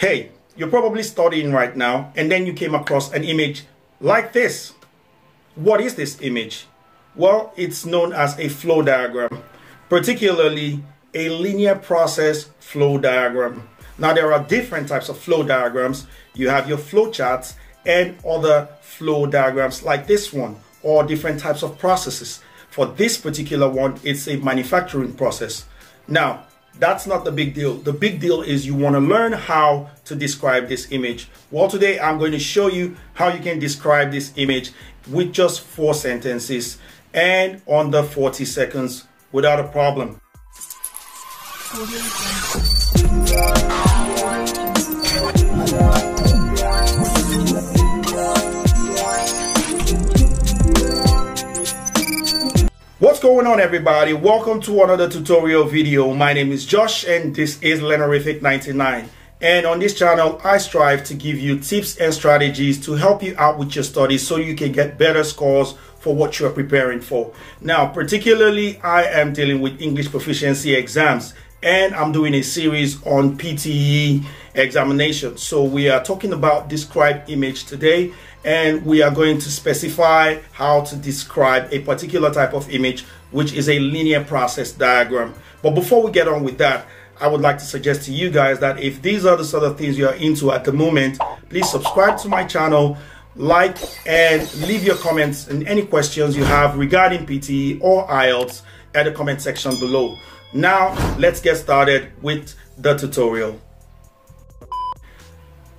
Hey, you're probably studying right now and then you came across an image like this. What is this image? Well, it's known as a flow diagram, particularly a linear process flow diagram. Now, there are different types of flow diagrams. You have your flow charts and other flow diagrams like this one, or different types of processes. For this particular one, it's a manufacturing process. Now, that's not the big deal. The big deal is you want to learn how to describe this image. Well, today I'm going to show you how you can describe this image with just 4 sentences and under 40 seconds without a problem. What's going on, everybody? Welcome to another tutorial video. My name is Josh and this is Learnerific99. And on this channel, I strive to give you tips and strategies to help you out with your studies so you can get better scores for what you're preparing for. Now, particularly, I am dealing with English proficiency exams and I'm doing a series on PTE examination. So we are talking about describe image today, and we are going to specify how to describe a particular type of image, which is a linear process diagram. But before we get on with that, I would like to suggest to you guys that if these are the sort of things you are into at the moment, please subscribe to my channel, like, and leave your comments and any questions you have regarding PTE or IELTS at the comment section below. Now, let's get started with the tutorial.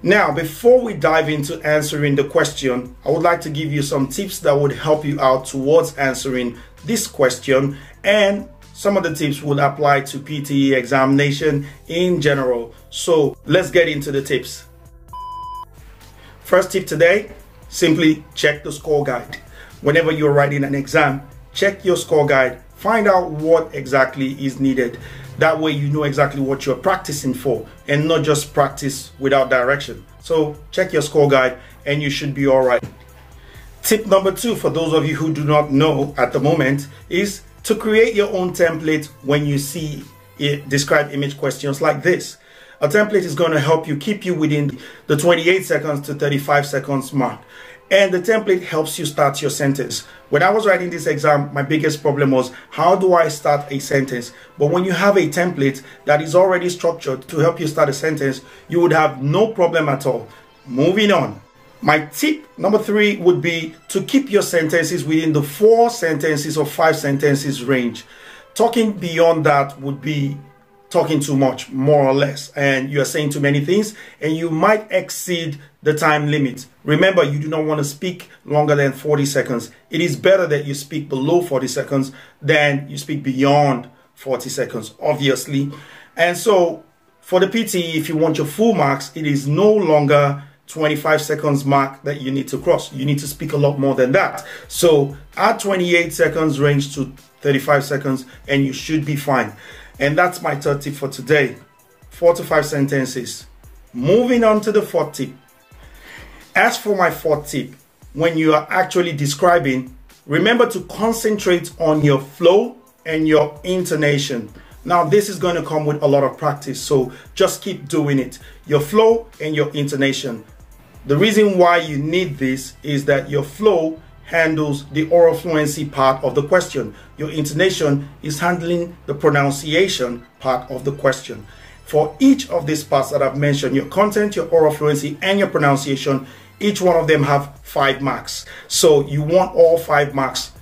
Now, before we dive into answering the question, I would like to give you some tips that would help you out towards answering this question, and some of the tips would apply to PTE examination in general. So let's get into the tips. First tip today, simply check the score guide. Whenever you're writing an exam, check your score guide. Find out what exactly is needed. That way you know exactly what you're practicing for and not just practice without direction. So check your score guide and you should be all right. Tip number 2, for those of you who do not know at the moment, is to create your own template when you see describe image questions like this. A template is going to help you keep you within the 28 seconds to 35 seconds mark. And the template helps you start your sentence. When I was writing this exam, my biggest problem was, how do I start a sentence? But when you have a template that is already structured to help you start a sentence, you would have no problem at all. Moving on. My tip number 3 would be to keep your sentences within the 4 sentences or 5 sentences range. Talking beyond that would be talking too much, more or less, and you are saying too many things and you might exceed the time limit. Remember, you do not want to speak longer than 40 seconds. It is better that you speak below 40 seconds than you speak beyond 40 seconds, obviously. And so for the PTE, if you want your full marks, it is no longer 25 seconds mark that you need to cross. You need to speak a lot more than that. So add 28 seconds range to 35 seconds and you should be fine. And that's my 3rd tip for today. 4 to 5 sentences. Moving on to the 4th tip. As for my 4th tip, when you are actually describing, remember to concentrate on your flow and your intonation. Now, this is going to come with a lot of practice, so just keep doing it. Your flow and your intonation. The reason why you need this is that your flow handles the oral fluency part of the question. Your intonation is handling the pronunciation part of the question. For each of these parts that I've mentioned, your content, your oral fluency, and your pronunciation, each one of them have 5 marks. So you want all 5 marks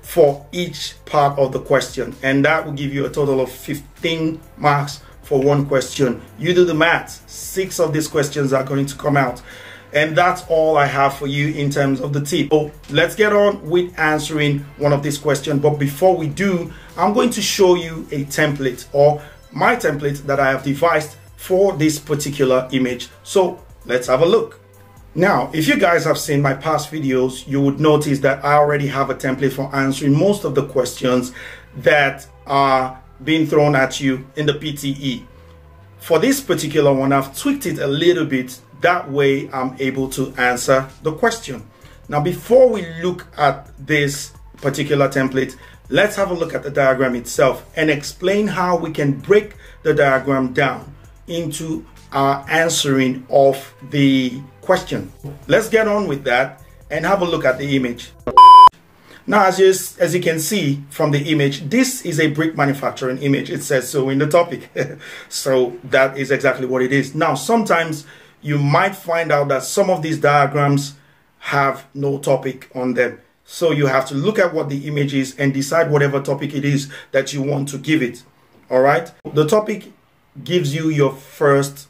for each part of the question, and that will give you a total of 15 marks for one question. You do the math. 6 of these questions are going to come out. And that's all I have for you in terms of the tip. So let's get on with answering one of these questions. But before we do, I'm going to show you a template, or my template that I have devised for this particular image. So let's have a look. Now, if you guys have seen my past videos, you would notice that I already have a template for answering most of the questions that are being thrown at you in the PTE. For this particular one, I've tweaked it a little bit. That way I'm able to answer the question. Now, before we look at this particular template, let's have a look at the diagram itself and explain how we can break the diagram down into our answering of the question. Let's get on with that and have a look at the image. Now, as you can see from the image, this is a brick manufacturing image. It says so in the topic. So that is exactly what it is. Now, sometimes you might find out that some of these diagrams have no topic on them. So you have to look at what the image is and decide whatever topic it is that you want to give it. All right. The topic gives you your first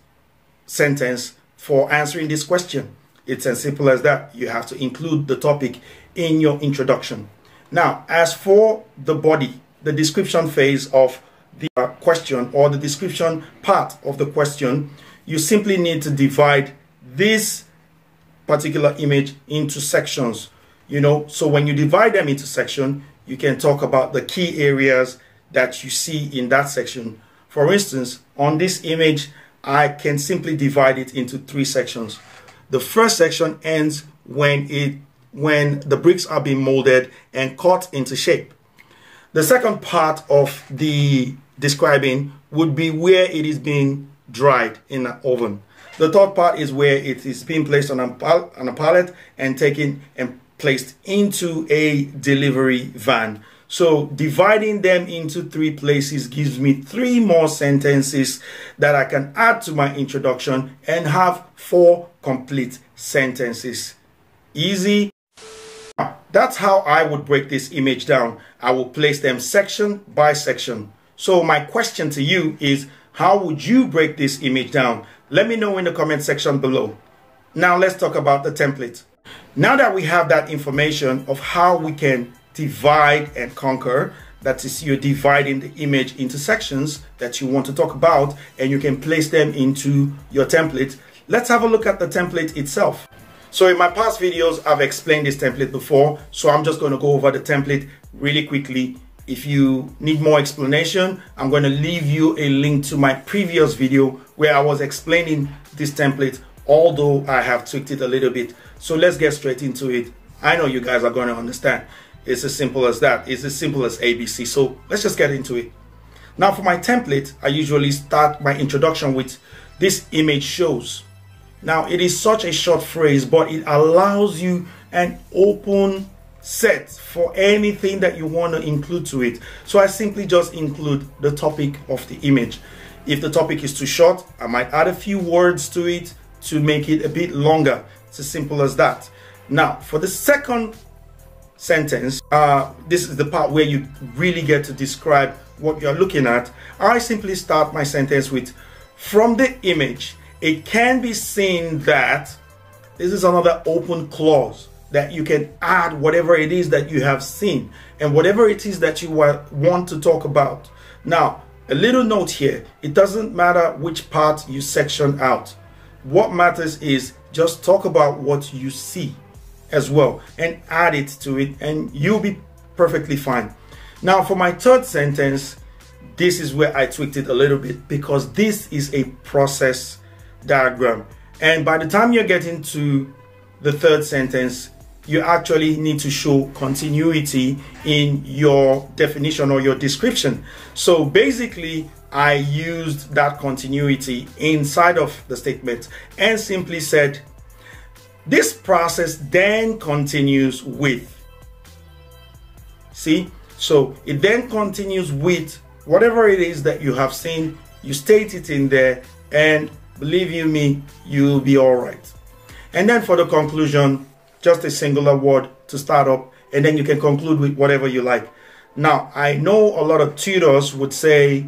sentence for answering this question. It's as simple as that. You have to include the topic in your introduction. Now, as for the body, the description phase of the question, or the description part of the question, you simply need to divide this particular image into sections. So when you divide them into sections, you can talk about the key areas that you see in that section. For instance, on this image, I can simply divide it into 3 sections. The first section ends when the bricks are being molded and cut into shape. The second part of the describing would be where it is being dried in an oven. The third part is where it is being placed on a pallet and taken and placed into a delivery van. So dividing them into 3 places gives me 3 more sentences that I can add to my introduction and have 4 complete sentences. Easy. That's how I would break this image down. I will place them section by section. So my question to you is, how would you break this image down? Let me know in the comment section below. Now let's talk about the template. Now that we have that information of how we can divide and conquer, that is, you're dividing the image into sections that you want to talk about and you can place them into your template. Let's have a look at the template itself. So in my past videos, I've explained this template before, so I'm just going to go over the template really quickly. If you need more explanation, I'm going to leave you a link to my previous video where I was explaining this template, although I have tweaked it a little bit. So let's get straight into it. I know you guys are going to understand. It's as simple as that. It's as simple as ABC. So let's just get into it. Now for my template, I usually start my introduction with "this image shows." Now it is such a short phrase, but it allows you an open set for anything that you want to include to it. So I simply just include the topic of the image. If the topic is too short, I might add a few words to it to make it a bit longer. It's as simple as that. Now for the second sentence, this is the part where you really get to describe what you're looking at. I simply start my sentence with, "from the image, it can be seen that," this is another open clause that you can add whatever it is that you have seen and whatever it is that you want to talk about. Now, a little note here, it doesn't matter which part you section out. What matters is just talk about what you see as well and add it to it and you'll be perfectly fine. Now for my third sentence, this is where I tweaked it a little bit because this is a process diagram, and by the time you're getting to the third sentence, you actually need to show continuity in your definition or your description. So basically I used that continuity inside of the statement and simply said, "this process then continues with." See, so it then continues with whatever it is that you have seen. You state it in there and believe you me, you'll be all right. And then for the conclusion, just a singular word to start up, and then you can conclude with whatever you like. Now, I know a lot of tutors would say,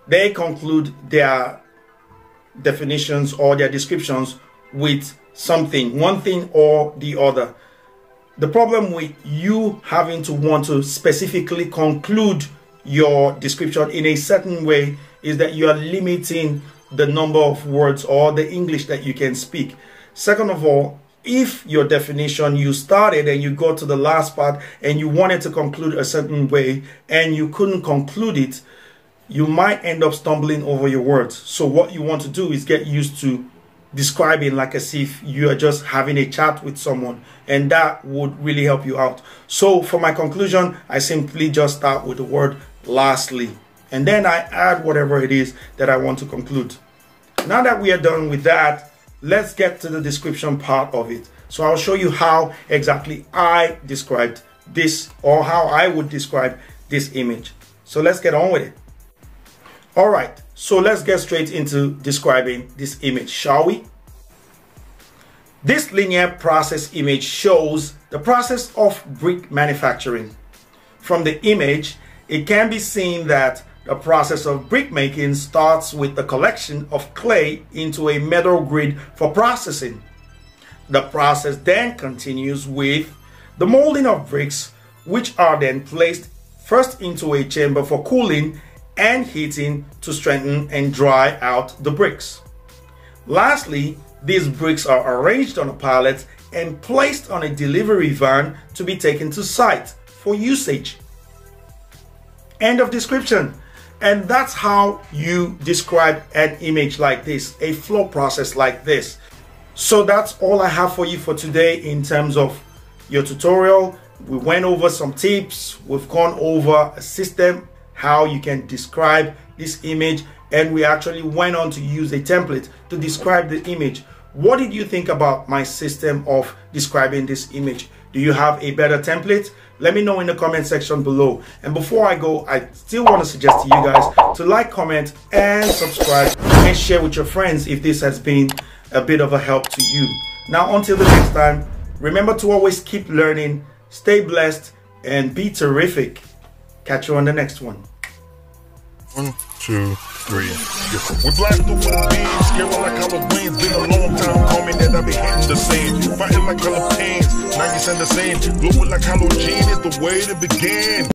they conclude their definitions or their descriptions with something, one thing or the other. The problem with you having to want to specifically conclude your description in a certain way is that you are limiting the number of words or the English that you can speak. Second of all, if your definition, you started and you got to the last part and you wanted to conclude a certain way and you couldn't conclude it, you might end up stumbling over your words. So what you want to do is get used to describing like as if you are just having a chat with someone, and that would really help you out. So for my conclusion, I simply just start with the word "lastly." and then I add whatever it is that I want to conclude. Now that we are done with that, let's get to the description part of it. So I'll show you how exactly I described this, or how I would describe this image. So let's get on with it. All right, so let's get straight into describing this image, shall we? This linear process image shows the process of brick manufacturing. From the image, it can be seen that the process of brick making starts with the collection of clay into a metal grid for processing. The process then continues with the molding of bricks, which are then placed first into a chamber for cooling and heating to strengthen and dry out the bricks. Lastly, these bricks are arranged on a pallet and placed on a delivery van to be taken to site for usage. End of description. And that's how you describe an image like this, a flow process like this. So that's all I have for you for today in terms of your tutorial. We went over some tips, we've gone over a system, how you can describe this image, and we actually went on to use a template to describe the image. What did you think about my system of describing this image? Do you have a better template? Let me know in the comment section below. And before I go, I still want to suggest to you guys to like, comment, and subscribe, and share with your friends if this has been a bit of a help to you. Now, until the next time, remember to always keep learning, stay blessed, and be terrific. Catch you on the next one. 1, 2, 3. We blast through the beams, scary like Halloween. Been a long time coming that I've been hitting the scene. Fighting like color pains, now you send the same. Glowing like Halloween is the way to begin.